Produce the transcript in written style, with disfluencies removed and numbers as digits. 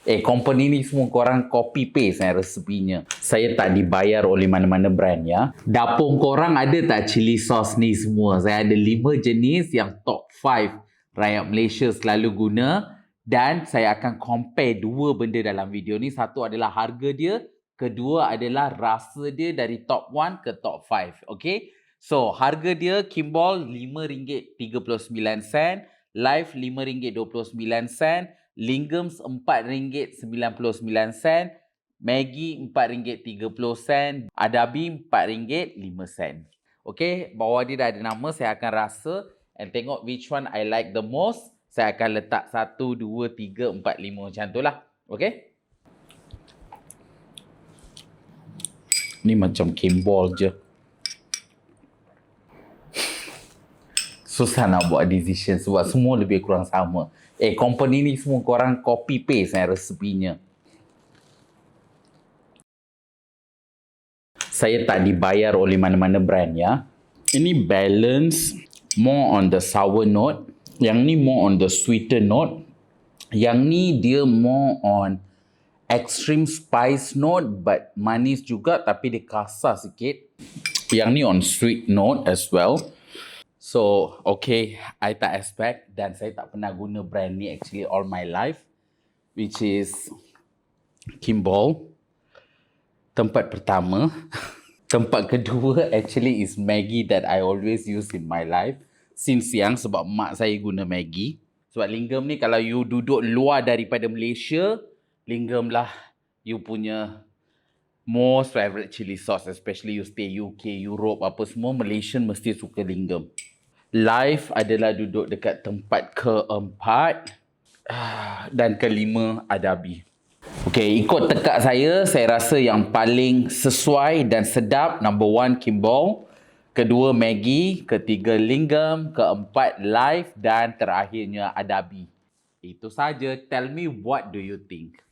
Company ni semua korang copy paste resepinya. Saya tak dibayar oleh mana-mana brand ya. Dapur korang ada tak chili sauce ni semua? Saya ada 5 jenis yang top 5 rakyat Malaysia selalu guna. Dan saya akan compare dua benda dalam video ni. Satu adalah harga dia. Kedua adalah rasa dia dari top 1 ke top 5. Okay? So, harga dia Kimball RM5.39. Live RM5.29. Lingams RM4.99, Maggi RM4.30, Adabi RM4.05. Okay, bawah dia dah ada nama, saya akan rasa and tengok which one I like the most. Saya akan letak 1, 2, 3, 4, 5 macam tu lah. Okay. Ni macam Kimball je. Susah nak buat decision sebab semua lebih kurang sama. Company ni semua korang copy paste resepinya. Saya tak dibayar oleh mana-mana brand ya. Ini balance more on the sour note. Yang ni more on the sweeter note. Yang ni dia more on extreme spice note but manis juga tapi dia kasar sikit. Yang ni on sweet note as well. So, okay, I tak expect dan saya tak pernah guna brand ni actually all my life, which is Kimball. Tempat pertama. Tempat kedua actually is Maggi that I always use in my life. Since young sebab mak saya guna Maggi. Sebab Lingam ni kalau you duduk luar daripada Malaysia, Lingam lah you punya most favorite chili sauce. Especially you stay UK, Europe apa semua, Malaysian mesti suka Lingam. Live adalah duduk dekat tempat keempat dan kelima Adabi. Okay, ikut tekak saya rasa yang paling sesuai dan sedap number 1 Kimball, kedua Maggi, ketiga Lingam, keempat Live dan terakhirnya Adabi. Itu saja. Tell me what do you think?